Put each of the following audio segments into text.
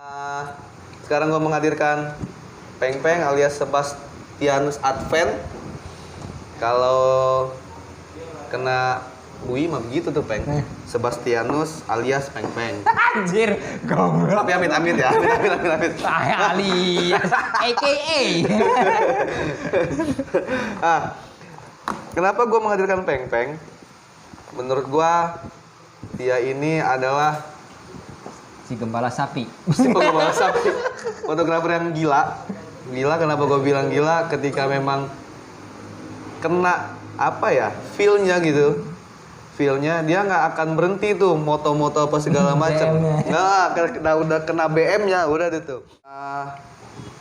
Uh, Sekarang gue menghadirkan Peng Peng alias Sebastianus Advent. Kalau kena bui mah begitu tuh Peng. Sebastianus alias Peng Peng. Anjir, goblok. Tapi amit ya, amit. Alias AKA. Kenapa gue menghadirkan Peng Peng? Menurut gue dia ini adalah Si gembala sapi. si pengembala sapi, fotografer yang gila. Kenapa gue bilang gila? Ketika memang kena apa ya, feel-nya gitu. Feel-nya dia nggak akan berhenti tuh moto-moto apa segala macam. Udah kena BM-nya, udah itu.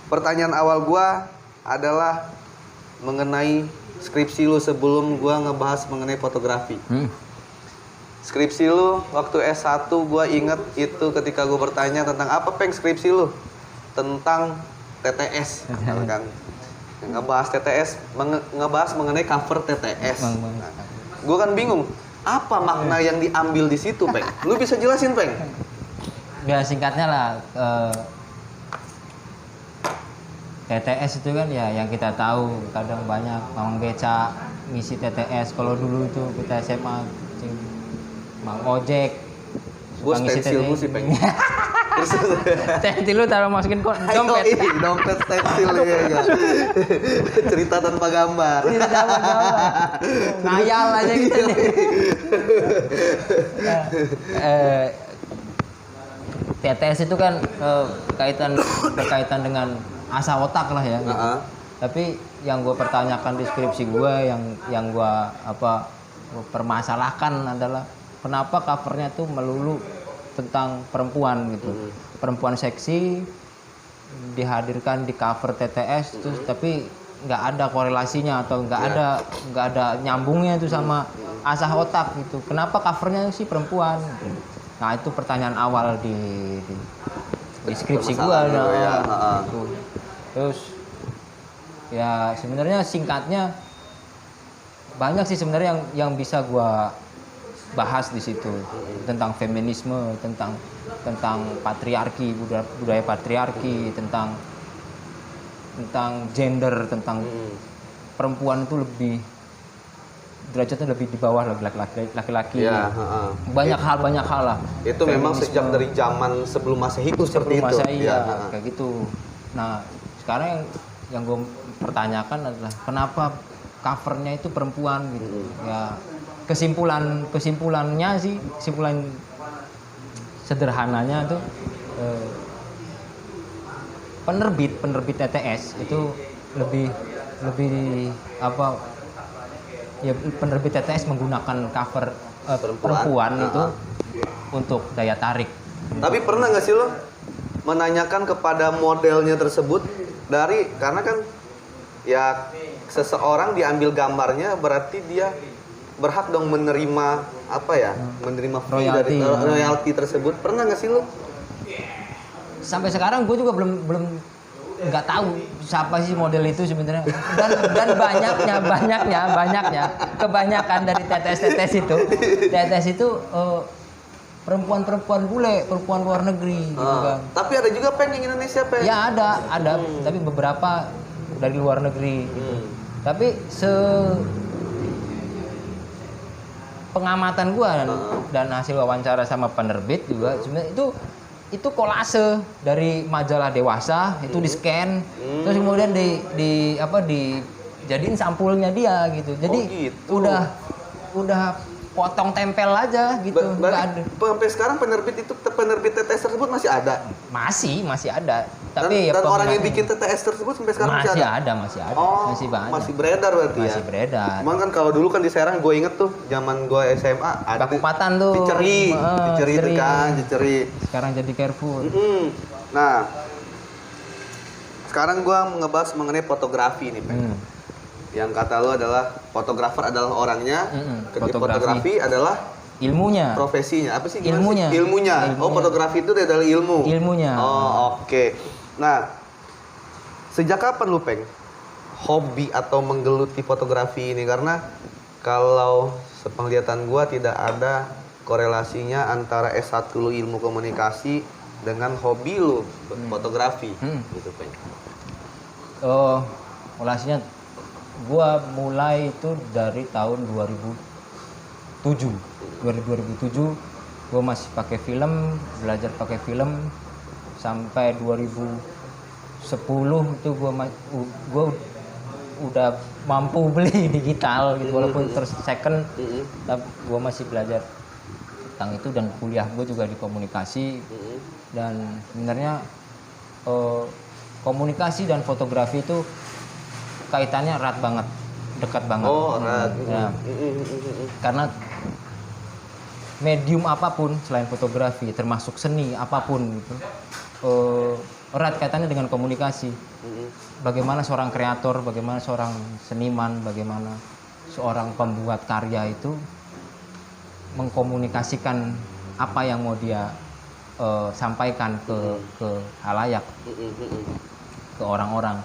Pertanyaan awal gue adalah mengenai skripsi lu sebelum gue ngebahas mengenai fotografi. Skripsi lu waktu S1 gue inget itu ketika gue bertanya tentang apa Peng skripsi lu? Tentang TTS kan. Ngebahas TTS, ngebahas mengenai cover TTS. Gue kan bingung, apa makna yang diambil di situ Peng? Lu bisa jelasin Peng? Ya singkatnya lah, TTS itu kan ya yang kita tahu kadang banyak Mang Beca ngisi TTS. Kalau dulu itu kita SMA Mang Ojek Gue stensil lu sih Peng. Stensil lu taruh masukin kok dompet. Dompet stensil ya. Cerita tanpa gambar. Ngayal aja gitu. TTS itu kan berkaitan dengan asa otak lah ya. Gitu. Tapi yang gue pertanyakan di skripsi gue, yang gue permasalahkan adalah kenapa covernya tuh melulu tentang perempuan gitu. Perempuan seksi dihadirkan di cover TTS terus tapi nggak ada korelasinya atau nggak ada nyambungnya itu sama asah otak gitu. Kenapa covernya sih perempuan? Nah itu pertanyaan awal di skripsi gua. Gitu. Terus ya sebenarnya singkatnya banyak sih sebenarnya yang bisa gua bahas di situ tentang feminisme, tentang patriarki, budaya patriarki, tentang gender, tentang perempuan itu lebih derajatnya lebih di bawah laki-laki. Ya, banyak hal lah. Itu memang sejak dari zaman sebelum Masehi itu seperti itu. Kayak gitu. Nah, sekarang yang gue pertanyakan adalah kenapa covernya itu perempuan gitu. Ya kesimpulan sederhananya tuh penerbit TTS itu lebih apa ya, penerbit TTS menggunakan cover perempuan itu untuk daya tarik. Tapi pernah nggak sih lo menanyakan kepada modelnya tersebut karena kan ya seseorang diambil gambarnya berarti dia berhak dong menerima menerima fee dari royalti tersebut. Pernah nggak sih lo? Sampai sekarang gue juga belum nggak tahu siapa sih model itu sebenarnya, dan banyaknya kebanyakan dari TTS itu perempuan bule, perempuan luar negeri gitu kan. Tapi ada juga Peng yang Indonesia Peng. Ya ada tapi beberapa dari luar negeri gitu. Tapi pengamatan gue dan hasil wawancara sama penerbit juga sebenarnya itu kolase dari majalah dewasa itu di scan terus kemudian dijadiin sampulnya dia gitu. Jadi gitu. udah potong tempel aja gitu. Sampai sekarang penerbit TTS tersebut masih ada? Masih ada. Tapi dan orang yang bikin TTS tersebut sampai sekarang masih ada? Masih ada. Masih banyak. Masih beredar berarti ya? Masih beredar. Cuman kan kalau dulu kan di Serang gue inget tuh zaman gue SMA ada Bakupatan tuh. Ciceri itu kan, Ciceri. Sekarang jadi Carrefour. Nah, sekarang gue ngebahas mengenai fotografi nih, Peng. Yang kata lo adalah fotografer adalah orangnya, fotografi adalah ilmunya, profesinya. Apa sih? Ilmunya. Oh, fotografi itu adalah ilmu. Ilmunya. Oh, oke. Nah, sejak kapan lu Peng hobi atau menggeluti fotografi ini? Karena kalau sepenglihatan gua tidak ada korelasinya antara S1 lu ilmu komunikasi dengan hobi lu fotografi gitu Peng? Relasinya gua mulai itu dari tahun 2007 gua masih pakai film, belajar pakai film sampai 2010 itu gua udah mampu beli digital gitu, walaupun terus second, tapi gua masih belajar tentang itu, dan kuliah gue juga di komunikasi. Dan sebenarnya komunikasi dan fotografi itu kaitannya erat banget, dekat banget. Ya. Karena medium apapun selain fotografi, termasuk seni apapun gitu, erat kaitannya dengan komunikasi. Bagaimana seorang kreator, bagaimana seorang seniman, bagaimana seorang pembuat karya itu mengkomunikasikan apa yang mau dia sampaikan ke halayak, ke orang-orang.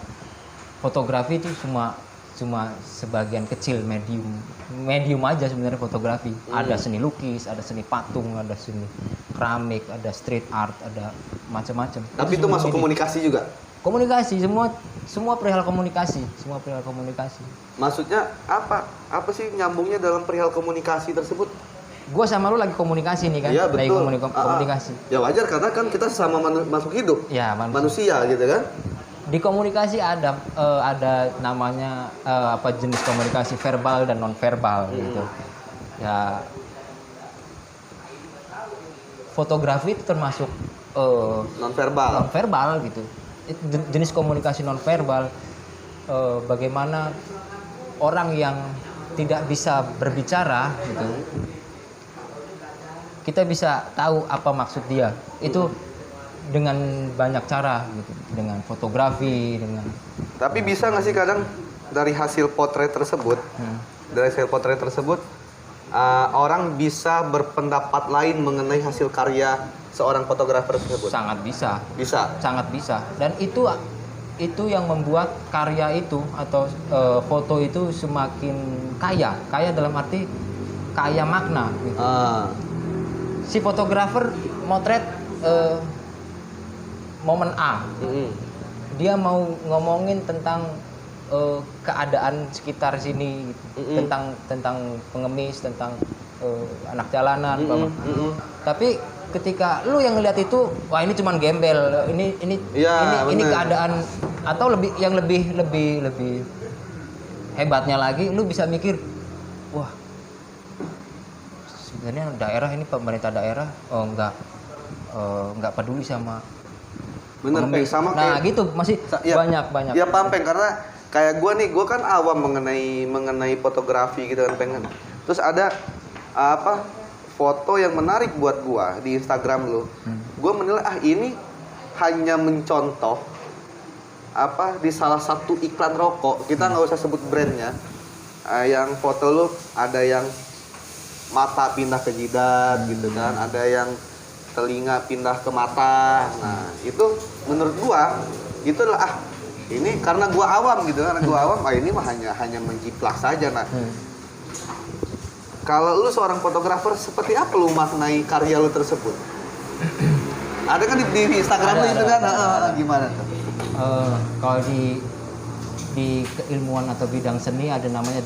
Fotografi itu cuma sebagian kecil, medium aja sebenarnya fotografi. Ada seni lukis, ada seni patung, ada seni keramik, ada street art, ada macam-macam. Tapi itu masuk komunikasi juga? Komunikasi, semua perihal komunikasi, Maksudnya apa sih nyambungnya dalam perihal komunikasi tersebut? Gue sama lu lagi komunikasi nih kan? Iya betul. Lagi komunikasi. Ya wajar, karena kan kita sama makhluk hidup. Ya, manusia gitu kan? Di komunikasi ada namanya jenis komunikasi verbal dan non verbal gitu. Ya, fotografi itu termasuk non verbal gitu. Jenis komunikasi non verbal, bagaimana orang yang tidak bisa berbicara gitu, kita bisa tahu apa maksud dia itu dengan banyak cara gitu, dengan fotografi, dengan. Tapi bisa nggak sih kadang dari hasil potret tersebut, orang bisa berpendapat lain mengenai hasil karya seorang fotografer tersebut? Sangat bisa. Sangat bisa. Dan itu yang membuat karya itu atau foto itu semakin kaya dalam arti kaya makna gitu. Si fotografer motret momen A, dia mau ngomongin tentang keadaan sekitar sini gitu. tentang pengemis, tentang anak jalanan, tapi ketika lu yang ngeliat itu, wah ini cuman gembel, ini keadaan, atau lebih hebatnya lagi, lu bisa mikir, wah sebenarnya daerah ini, pemerintah daerah nggak peduli sama. Bener Peng, sama nah kayak gitu, masih banyak. Ya paham Peng, karena kayak gue kan awam mengenai fotografi gitu kan Peng. Terus ada foto yang menarik buat gue di Instagram lu. Gue menilai ini hanya mencontoh di salah satu iklan rokok. Kita nggak usah sebut brandnya. Yang foto lu ada yang mata pindah ke jidat gitu kan, ada yang telinga pindah ke mata. Nah, itu menurut gua itu adalah ini karena gua awam gitu, ini mah hanya menjiplak saja. Nah, kalau lu seorang fotografer, seperti apa lu maknai karya lu tersebut? Ada kan di Instagram lu itu kan? Gimana tuh? Kalau di keilmuan atau bidang seni ada namanya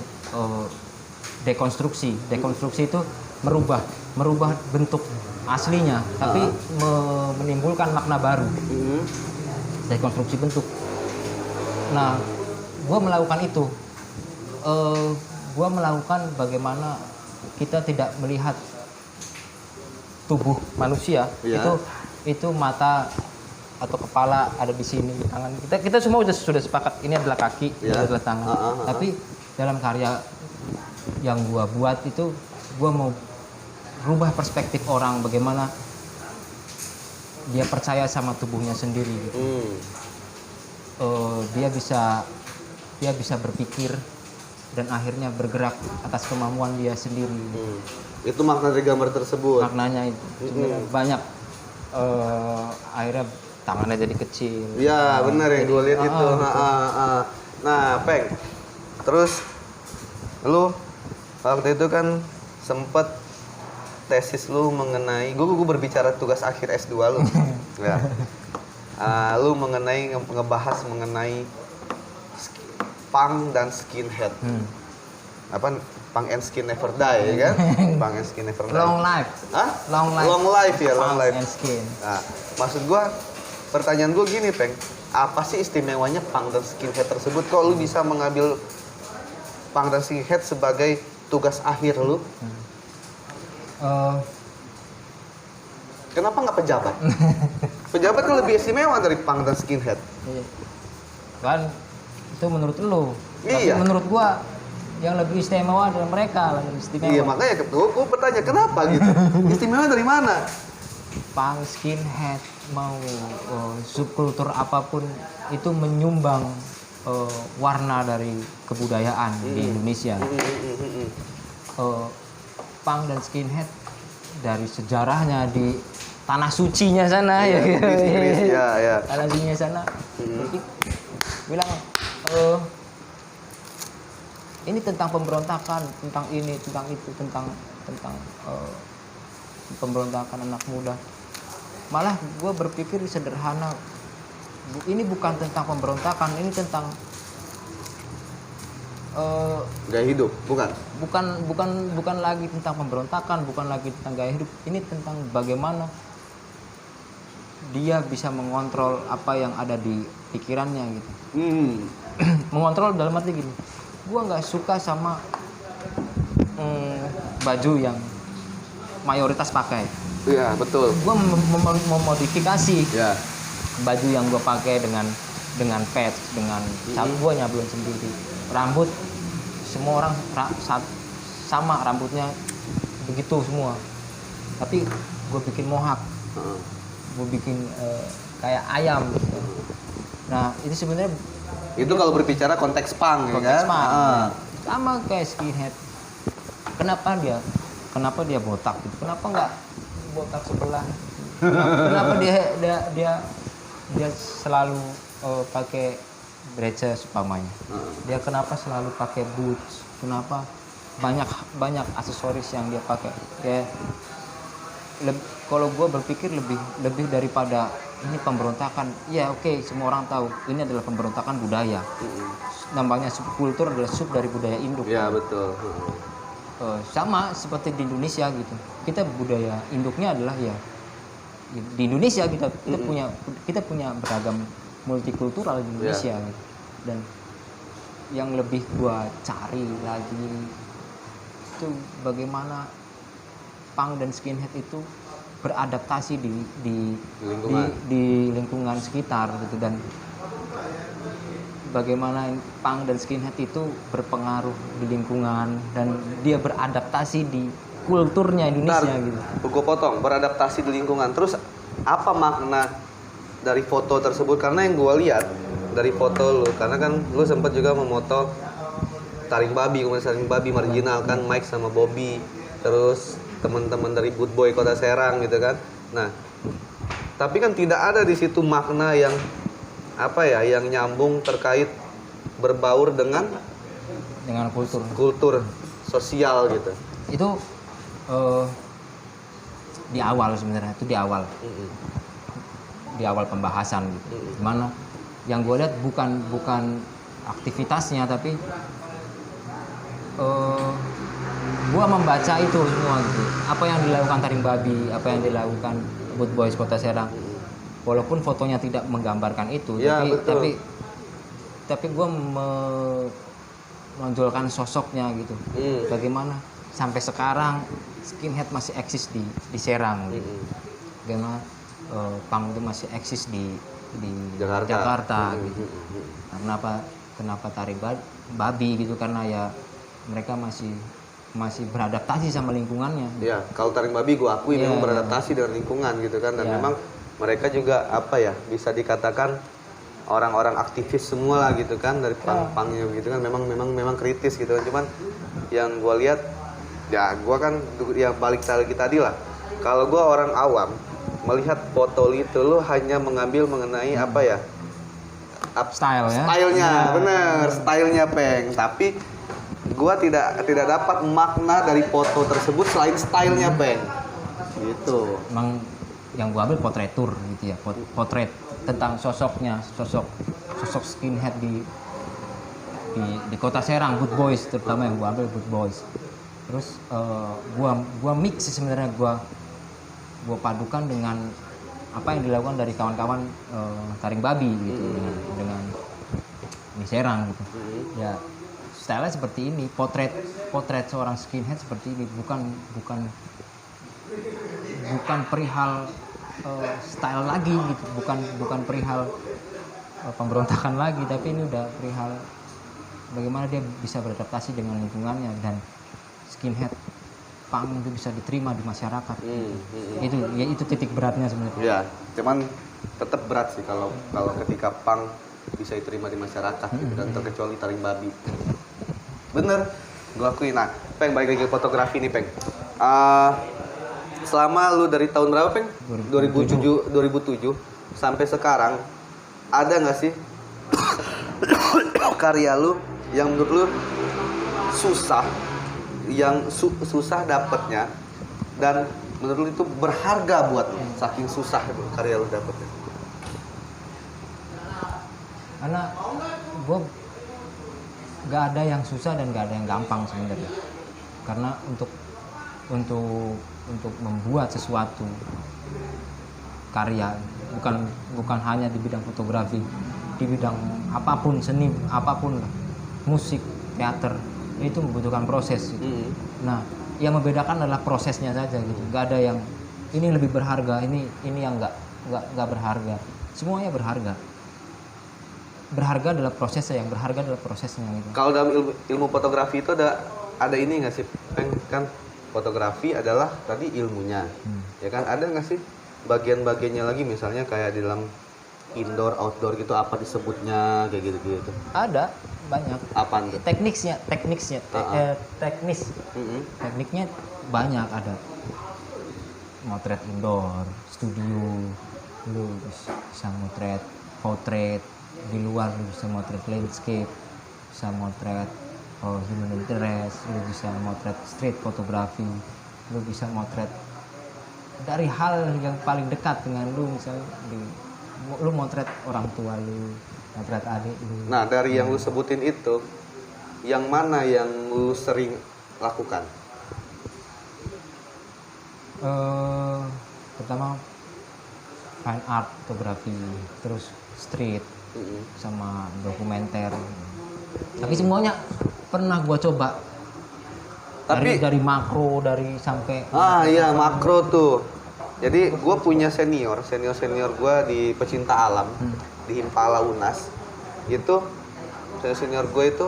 dekonstruksi. Dekonstruksi itu merubah bentuk aslinya, tapi menimbulkan makna baru. Dekonstruksi bentuk. Nah, gue melakukan itu. Gue melakukan bagaimana kita tidak melihat tubuh manusia, itu mata atau kepala ada di sini, di tangan. Kita semua sudah sepakat ini adalah kaki, ini adalah tangan. Tapi dalam karya yang gue buat itu, gue mau rubah perspektif orang, bagaimana dia percaya sama tubuhnya sendiri gitu. Dia bisa berpikir dan akhirnya bergerak atas kemampuan dia sendiri. Itu makna dari gambar tersebut. Maknanya itu banyak. Akhirnya tangannya jadi kecil. Iya, benar yang gue lihat itu. Nah, Peng, terus lu waktu itu kan sempet tesis lu mengenai, gue berbicara tugas akhir S2 lu, ya. Lu ngebahas mengenai punk dan skinhead. Apa punk and skin never die, ya kan? Punk and skin never die. Long life. Hah? Long life. Long life ya, long Punk life. and skin. Nah, maksud gue, pertanyaan gue gini, Peng. Apa sih istimewanya punk dan skinhead tersebut? Kok lu bisa mengambil punk dan skinhead sebagai tugas akhir lu? Kenapa nggak pejabat? Pejabat kan lebih istimewa dari punk dan skinhead. Iya. Kan itu menurut lu. Iya. Tapi menurut gua yang lebih istimewa adalah mereka, lebih istimewa. Iya, makanya gue bertanya kenapa gitu? Istimewa dari mana? Punk, skinhead, mau subkultur apapun itu menyumbang warna dari kebudayaan di Indonesia. Punk dan skinhead dari sejarahnya di tanah sucinya sana ya. Tanah sucinya sana. Jadi bilang ini tentang pemberontakan, tentang ini, tentang itu, tentang pemberontakan anak muda. Malah gue berpikir sederhana, ini bukan tentang pemberontakan, ini tentang gaya hidup, bukan? Bukan lagi tentang pemberontakan, bukan lagi tentang gaya hidup. Ini tentang bagaimana dia bisa mengontrol apa yang ada di pikirannya gitu. Mengontrol dalam arti gini, gue nggak suka sama baju yang mayoritas pakai. Iya, betul. Gue memodifikasi baju yang gue pakai dengan patch, dengan gue nyablon sendiri. Rambut semua orang sama rambutnya begitu semua. Tapi gue bikin mohak, gue bikin kayak ayam. Gitu. Nah itu sebenarnya itu kalau berbicara konteks punk, konteks ya kan? punk. Sama kayak skinhead. Kenapa dia botak gitu? Kenapa nggak botak sebelah? Kenapa dia selalu pakai breeches umpamanya? Dia kenapa selalu pakai boots? Kenapa banyak aksesoris yang dia pakai? Ya, kalau gue berpikir lebih daripada ini pemberontakan. Ya oke, semua orang tahu ini adalah pemberontakan budaya. Namanya subkultur adalah sub dari budaya induk. Ya betul. Sama seperti di Indonesia gitu. Kita budaya induknya adalah ya di Indonesia kita punya beragam multikultural di Indonesia gitu. Dan yang lebih gua cari lagi itu bagaimana punk dan skinhead itu beradaptasi di lingkungan sekitar gitu, dan bagaimana punk dan skinhead itu berpengaruh di lingkungan dan dia beradaptasi di kulturnya Indonesia gitu. Gue potong, beradaptasi di lingkungan. Terus apa makna dari foto tersebut? Karena yang gue lihat dari foto lu, karena kan lu sempat juga memoto Taring Babi, kemudian Taring Babi marginal kan, Mike sama Bobby, terus teman-teman dari Good Boy Kota Serang gitu kan. Nah, tapi kan tidak ada di situ makna yang yang nyambung terkait berbaur dengan kultur sosial gitu. Itu di awal sebenarnya, itu di awal pembahasan gitu. Gimana yang gue lihat bukan aktivitasnya, tapi gue membaca itu semua gitu. Apa yang dilakukan Taring Babi, apa yang dilakukan Good Boys Kota Serang. Walaupun fotonya tidak menggambarkan itu, ya, tapi gue menonjolkan sosoknya gitu. Bagaimana sampai sekarang skinhead masih eksis di Serang gitu. Bagaimana punk itu masih eksis di Jakarta gitu. Kenapa Taring Babi gitu, karena ya mereka masih beradaptasi sama lingkungannya. Ya, kalau Taring Babi gue akui memang beradaptasi dengan lingkungan gitu kan, dan memang mereka juga bisa dikatakan orang-orang aktivis semua lah gitu kan, dari punk-punknya gitu kan, memang kritis gitu kan. Cuman yang gue lihat ya gue kan yang balik lagi tadi lah, kalau gue orang awam melihat foto itu lu hanya mengambil mengenai stylenya, bener stylenya Peng, tapi gue tidak dapat makna dari foto tersebut selain stylenya Peng. Gitu. Emang yang gue ambil potretur gitu ya, potret tentang sosoknya, sosok skinhead di kota Serang, Good Boys terutama yang gue ambil Good Boys. Terus gua mix sih sebenarnya, gua padukan dengan apa yang dilakukan dari kawan-kawan taring babi gitu, dengan di Serang gitu. Ya style seperti ini, potret seorang skinhead seperti ini, bukan perihal style lagi gitu, bukan perihal pemberontakan lagi, tapi ini udah perihal bagaimana dia bisa beradaptasi dengan lingkungannya dan skinhead punk itu bisa diterima di masyarakat. Itu titik beratnya sebenarnya. Ya, cuman tetap berat sih kalau ketika punk bisa diterima di masyarakat gitu, dan terkecuali taring babi. Bener, gue akuin. Nah, Peng, balik lagi ke fotografi nih, Peng. Selama lu dari tahun berapa, Peng? 2007 sampai sekarang, ada nggak sih karya lu yang menurut lu susah, yang susah dapetnya, dan menurut lu itu berharga buat lu, saking susah itu karya lu dapetnya? Karena gue gak ada yang susah dan gak ada yang gampang sebenarnya. Karena untuk membuat sesuatu karya, bukan hanya di bidang fotografi, di bidang apapun, seni apapun, musik, teater, itu membutuhkan proses gitu. Nah, yang membedakan adalah prosesnya saja gitu. Gak ada yang ini lebih berharga, ini yang nggak berharga. Semuanya berharga. Berharga adalah prosesnya, yang berharga adalah prosesnya gitu. Kalau dalam ilmu fotografi itu ada ini nggak sih, Peng? Kan fotografi adalah tadi ilmunya, ya kan? Ada nggak sih bagian-bagiannya lagi, misalnya kayak di dalam indoor, outdoor gitu, apa disebutnya kayak gitu-gitu? Ada banyak. Apaan tuh? Tekniknya, tekniknya banyak. Ada motret indoor, studio, lu bisa motret portrait, di luar lu bisa motret landscape, bisa motret human interest, lu bisa motret street fotografi, lu bisa motret dari hal yang paling dekat dengan lu, misalnya lu motret orang tua lu, motret adik lu. Nah, dari yang lu sebutin itu, yang mana yang lu sering lakukan? Pertama fine art fotografi, terus street, sama dokumenter. Tapi semuanya pernah gua coba. Tapi dari makro, dari sampai iya, makro tuh. Jadi gue punya senior gue di pecinta alam, di Himpala Unas. Itu senior gue itu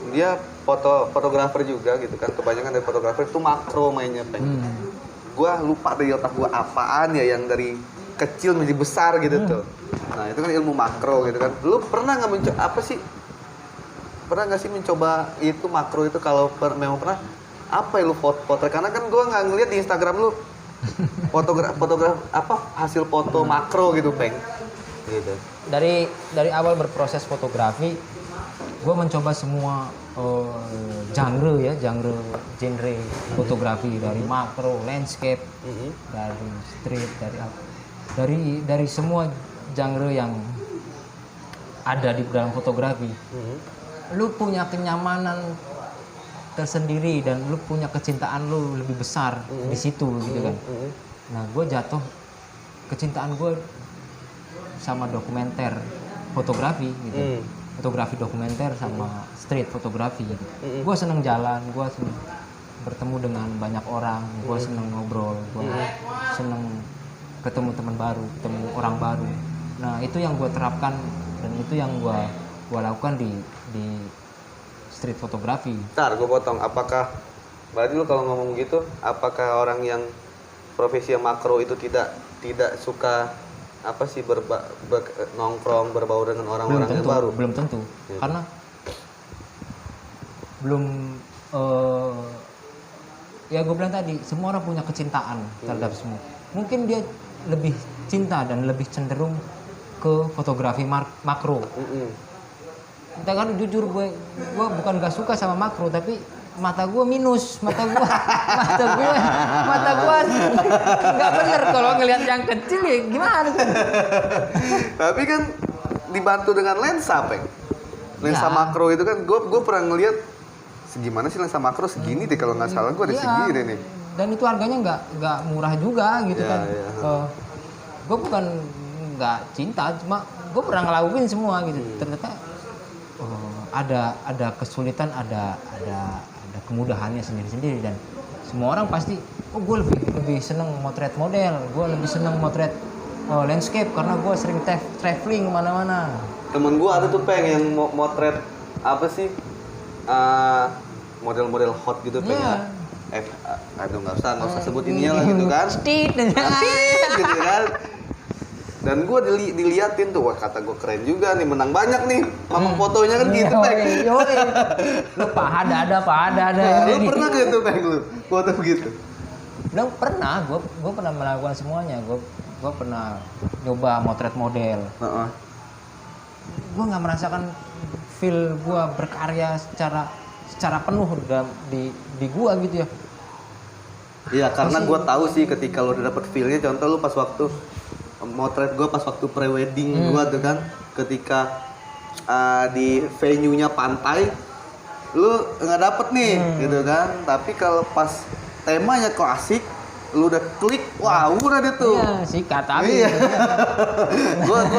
dia fotografer juga gitu kan. Kebanyakan dari fotografer itu makro mainnya, Peng. Gue lupa dari otak gue apaan ya yang dari kecil menjadi besar gitu tuh. Nah, itu kan ilmu makro gitu kan. Lu pernah nggak pernah nggak sih mencoba itu makro itu? Kalau memang pernah, apa ya lu potret? Karena kan gue nggak ngeliat di Instagram lu fotograf apa hasil foto makro gitu, Peng. Gitu. Dari awal berproses fotografi, gue mencoba semua genre fotografi, dari makro, landscape, dari street, dari semua genre yang ada di dalam fotografi. Lu punya kenyamanan tersendiri dan lu punya kecintaan lu lebih besar di situ gitu kan. Nah, gue jatuh kecintaan gue sama dokumenter fotografi gitu. Fotografi dokumenter sama street fotografi gitu. Gue seneng jalan, gue seneng bertemu dengan banyak orang, gue seneng ngobrol, gue seneng ketemu teman baru, ketemu orang baru. Nah, itu yang gue terapkan dan itu yang gue lakukan di street fotografi. Ntar gue potong, apakah berarti lu kalau ngomong gitu, apakah orang yang profesi yang makro itu tidak suka apa sih nongkrong, berbau dengan orang-orang yang baru? Belum tentu. Gitu. Karena belum ya gue bilang tadi, semua orang punya kecintaan terhadap semua. Mungkin dia lebih cinta dan lebih cenderung ke fotografi makro. Kita kan jujur, gue bukan gak suka sama makro, tapi mata gue minus, mata gue nggak bener kalau ngelihat yang kecil ya gimana tuh. Tapi kan dibantu dengan lensa, Peng. Lensa Ya. makro itu kan gue pernah ngeliat segimana sih lensa makro segini deh kalau nggak salah gue ada Iya. segini nih. Dan itu harganya nggak murah juga gitu Ya, kan. ya. Gue bukan nggak cinta, cuma gue pernah ngelakuin semua gitu. Ternyata ada kesulitan, ada kemudahannya sendiri-sendiri, dan semua orang pasti gue lebih seneng motret model, gue lebih seneng motret landscape karena gue sering traveling kemana-mana. Temen gue ada tuh, Peng, yang motret apa sih model-model hot gitu, Peng. Iya. Aduh nggak usah sebut ininya lah gitu kan. Stit. Gitu kan. Dan gue diliatin tuh, wah kata gue keren juga nih, menang banyak nih, mamang fotonya kan gitu, Peng. Yoi. Lu ada. Nah, lu pernah gak tuh, Peng, lu foto begitu? Lu pernah, gue pernah melakukan semuanya. Gue pernah nyoba motret model. Heeh. Gue nggak merasakan feel gue berkarya secara penuh di gue gitu ya. Iya, karena gue tahu sih ketika lo udah dapet feel-nya, contoh lu pas waktu motret gue pas waktu pre-wedding gue tuh kan, ketika di venue-nya pantai, lu nggak dapet nih, gitu kan. Tapi kalau pas temanya klasik, lu udah klik, wah udah deh tuh. Iya, sikat habis. Iya. Gue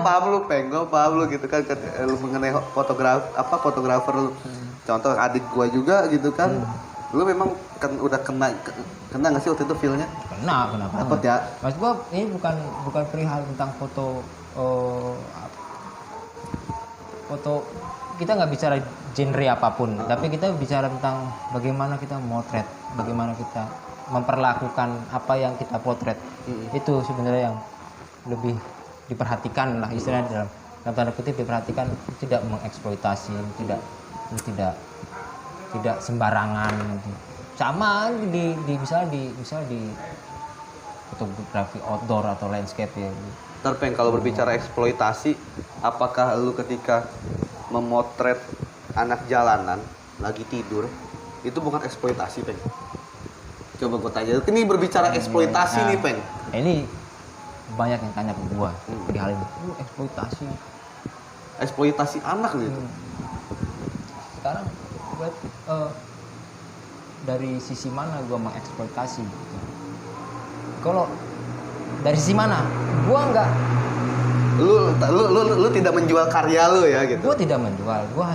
paham lu, Peng, gue paham lu gitu kan, lu mengenai fotografer lu. Contoh adik gue juga gitu kan, lu memang udah kena nggak sih waktu itu feel-nya? Kena. Dapet ya? Maksud gue ini bukan perihal tentang foto. Foto kita nggak bicara genre apapun, tapi kita bicara tentang bagaimana kita motret, bagaimana kita memperlakukan apa yang kita potret. Itu sebenarnya yang lebih diperhatikan lah, istilahnya dalam tanda kutip diperhatikan, tidak mengeksploitasi, tidak sembarangan gitu. Sama misalnya di fotografi outdoor atau landscape ya. Ntar, Peng, kalau berbicara eksploitasi, apakah lu ketika memotret anak jalanan lagi tidur, itu bukan eksploitasi, Peng? Coba gue tanya, ini berbicara eksploitasi nih, Peng. Ini banyak yang tanya ke gua di hal ini. Eksploitasi. Eksploitasi anak gitu. Sekarang dari sisi mana gua mengeksploitasi gitu. Kalau dari sisi mana? Gua nggak. Lu tidak menjual karya lu ya gitu. Gua tidak menjual. Gua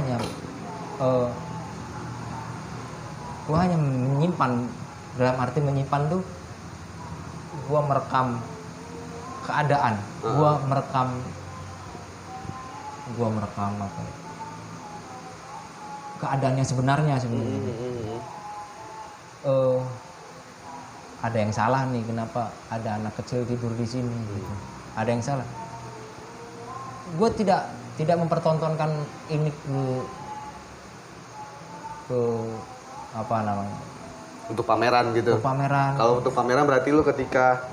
hanya menyimpan. Dalam arti menyimpan tuh, gua merekam keadaan. Gua merekam apa ya? Keadaan yang sebenarnya sebenarnya. Ada yang salah nih, kenapa ada anak kecil tidur di sini gitu. Ada yang salah. Gue tidak mempertontonkan ini ke apa namanya? Untuk pameran gitu. Ke pameran. Kalau untuk pameran berarti lu ketika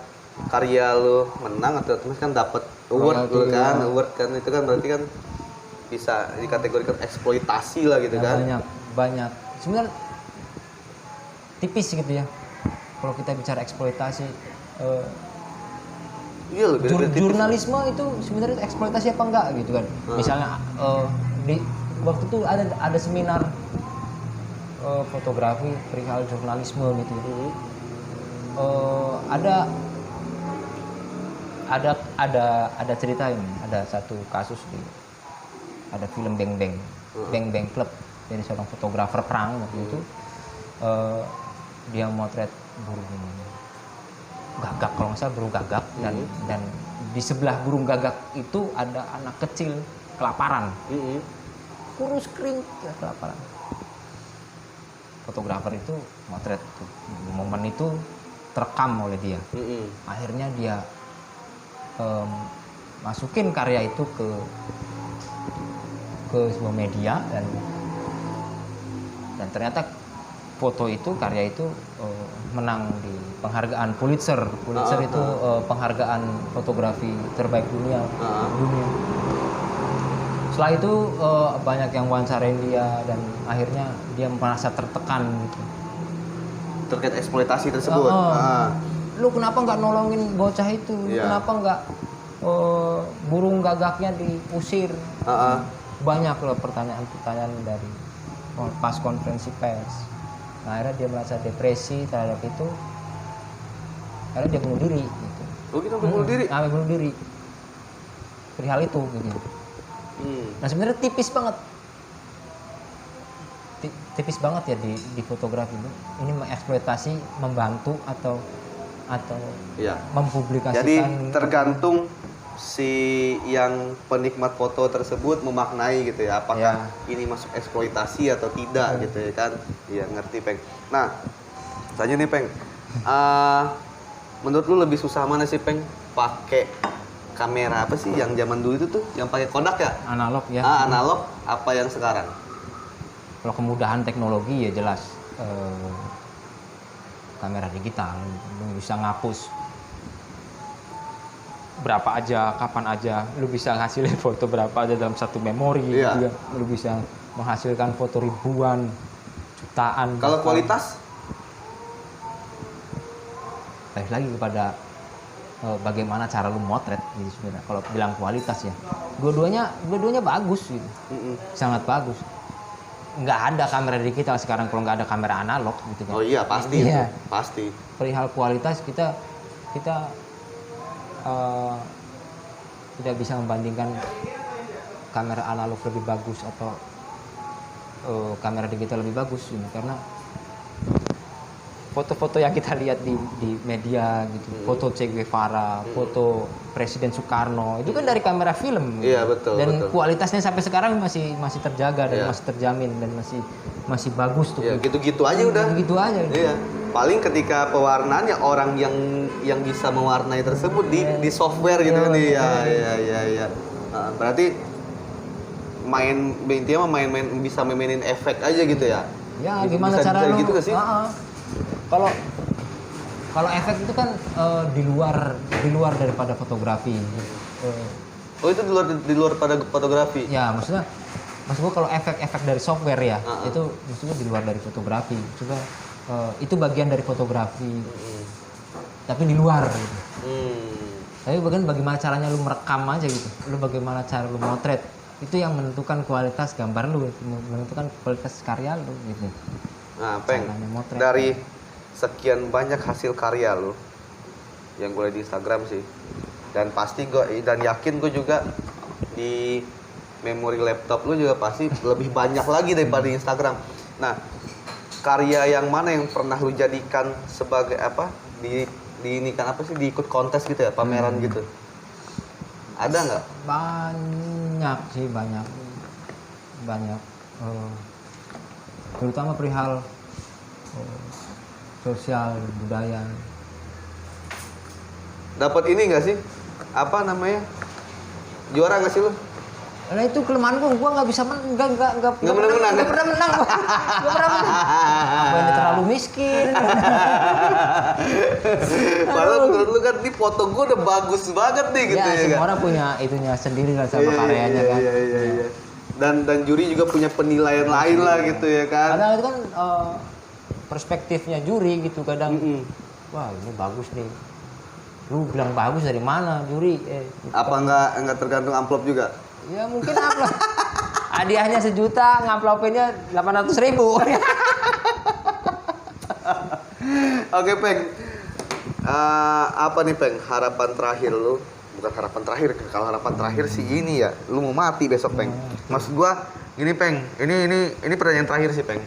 karya lu menang atau terus kan dapat award lu kan, award kan, itu kan berarti kan bisa dikategorikan eksploitasi lah gitu kan. Banyak. Sebenarnya tipis gitu ya. Kalau kita bicara eksploitasi, Iya, lebih tipis. jurnalisme itu sebenarnya eksploitasi apa enggak gitu kan. Misalnya di waktu itu ada seminar fotografi perihal jurnalisme gitu. Ada cerita ini, ada satu kasus ada film Bang Bang Club dari seorang fotografer perang waktu itu. Dia motret burung gagak, kalau nggak salah burung gagak, dan di sebelah burung gagak itu ada anak kecil kelaparan, kurus kering ya, kelaparan. Fotografer itu motret momen itu terekam oleh dia. Akhirnya dia masukin karya itu ke sebuah media, dan ternyata foto itu, karya itu menang di penghargaan Pulitzer. Pulitzer itu penghargaan fotografi terbaik dunia. Setelah itu banyak yang wawancarain dia dan akhirnya dia merasa tertekan gitu. Terkait eksploitasi tersebut. Lu kenapa nggak nolongin bocah itu? Lu kenapa nggak burung gagaknya diusir? Banyak loh pertanyaan-pertanyaan dari pas konferensi pers. Nah, akhirnya dia merasa depresi terhadap itu. Akhirnya dia bunuh diri. Gitu. Oh gitu, bunuh diri? Bunuh diri. Perihal itu gitu. Nah sebenarnya tipis banget. Tipis banget ya di fotografi itu. Ini mengeksploitasi, membantu atau mempublikasikan. Jadi tergantung si yang penikmat foto tersebut memaknai gitu ya, apakah ini masuk eksploitasi atau tidak gitu ya kan. Iya, ngerti Peng. Nah, tanya nih Peng, menurut lu lebih susah mana sih Peng? Pakai kamera apa sih yang zaman dulu itu tuh, yang pakai Kodak ya? Analog ya. Analog apa yang sekarang? Kalau kemudahan teknologi ya jelas kamera digital, lu bisa ngapus berapa aja, kapan aja, lu bisa ngasilin foto berapa aja dalam satu memori gitu ya. Lu bisa menghasilkan foto ribuan, jutaan. Kalau kualitas? Balik lagi kepada bagaimana cara lu motret gitu sebenarnya. Kalau bilang kualitas ya, dua-duanya bagus gitu, sangat bagus. Nggak ada kamera digital sekarang kalau nggak ada kamera analog gitu kan. Oh iya pasti, itu pasti. Perihal kualitas kita tidak bisa membandingkan kamera analog lebih bagus atau kamera digital lebih bagus ini, karena foto-foto yang kita lihat di media gitu, foto Che Guevara, foto Presiden Soekarno itu kan dari kamera film. Iya betul. Dan betul. kualitasnya sampai sekarang masih terjaga dan masih terjamin dan masih bagus tuh. Iya gitu-gitu aja udah. Gitu aja. Iya. Paling ketika pewarnaannya orang yang bisa mewarnai tersebut di software gitu kan. Iya. Berarti intinya main bisa mainin efek aja gitu ya. Ya gimana cara lu gitu gak sih? Kalau efek itu kan di luar daripada fotografi. Oh itu di luar pada fotografi? Ya maksud gua kalau efek dari software ya itu maksudnya di luar dari fotografi. Maksudnya itu bagian dari fotografi, tapi di luar. Gitu. Tapi bagaimana caranya lu merekam aja gitu. Lu bagaimana cara lu motret itu yang menentukan kualitas gambar lu, menentukan kualitas karya lu gitu. Nah, Peng, dari sekian banyak hasil karya lu yang gue lihat di Instagram sih, dan pasti dan yakin gue juga di memori laptop lu juga pasti lebih banyak lagi daripada di Instagram. Nah, karya yang mana yang pernah lu jadikan sebagai apa ini kan apa sih, diikut kontes gitu ya, pameran gitu? Ada nggak? Banyak sih, banyak. Terutama perihal sosial budaya. Dapat ini nggak sih? Apa namanya? Juara nggak sih lu? Nah itu kelemahan gua nggak bisa nggak pernah menang. Nggak pernah menang. Apa ini terlalu miskin? Padahal menurut lu kan di foto gua udah bagus banget nih gitu ya. Semua orang punya itunya sendiri lah sama karyanya kan. Iya. Dan juri juga punya penilaian lain lah gitu ya kan. Kadang itu kan perspektifnya juri gitu kadang. Wah ini bagus nih. Lu bilang bagus dari mana juri? Apa nggak tergantung amplop juga? Ya mungkin amplop. Hadiahnya 1 juta, ngamplopinnya 800.000. Oke Peng. Apa nih Peng harapan terakhir lu? Bukan harapan terakhir, kalau harapan terakhir sih ini ya, lu mau mati besok Peng. Maksud gua gini Peng, ini pertanyaan terakhir sih Peng.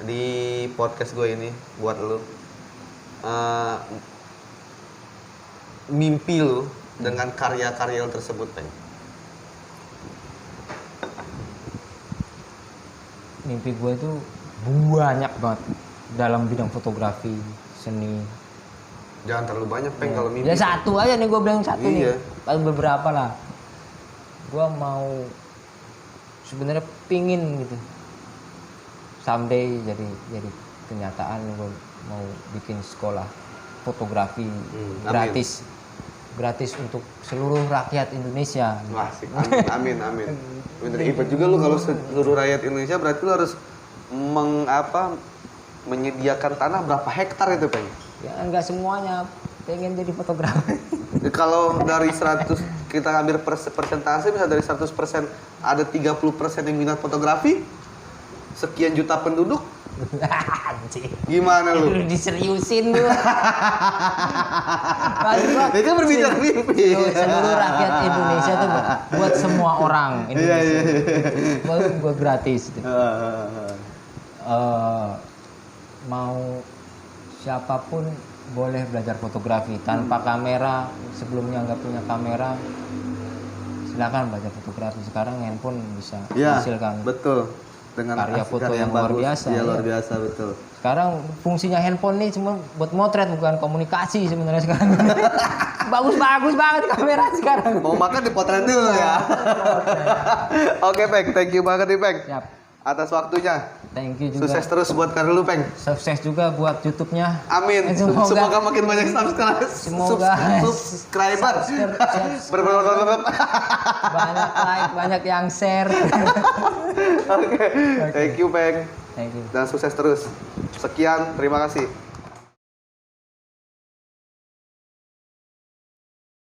Di podcast gue ini buat lu. Mimpi lu dengan karya-karya lu tersebut Peng. Mimpi gue itu banyak banget dalam bidang fotografi, seni. Jangan terlalu banyak Peng kalau mimpi. Ya satu aja nih gue bilang satu nih. Iya. Paling beberapa lah. Gue mau sebenarnya pingin gitu. Someday jadi kenyataan gue mau bikin sekolah fotografi gratis. gratis untuk seluruh rakyat Indonesia. Wah, asik. Amin, amin. Bener hebat juga lu kalau seluruh rakyat Indonesia berarti lu harus menyediakan tanah berapa hektar itu, Peng? Ya enggak semuanya pengen jadi fotografer. Kalau dari 100 kita ambil persentase, bisa dari 100% ada 30% yang minat fotografi, sekian juta penduduk, Anjing. gimana lu? Lu diseriusin lu. Itu berbicara mimpi. Seluruh rakyat Indonesia tuh buat semua orang Indonesia. Gua gratis. Mau siapapun boleh belajar fotografi tanpa kamera. Sebelumnya nggak punya kamera, silakan belajar fotografi. Sekarang handphone bisa menghasilkan Betul. Dengan karya foto yang luar biasa. Iya, luar biasa, betul. Sekarang fungsinya handphone nih cuma buat motret, bukan komunikasi sebenarnya sekarang. Bagus banget kamera sekarang. Mau makan dipotret dulu ya. Oke, Peng, thank you banget nih, Peng. Siap. Atas waktunya. Thank you juga. Sukses terus buat karir lu, Peng. Sukses juga buat YouTube-nya. Amin. Semoga makin banyak subscriber. Banyak like, banyak yang share. Oke. Thank you, Peng. Thank you. Dan sukses terus. Sekian, terima kasih.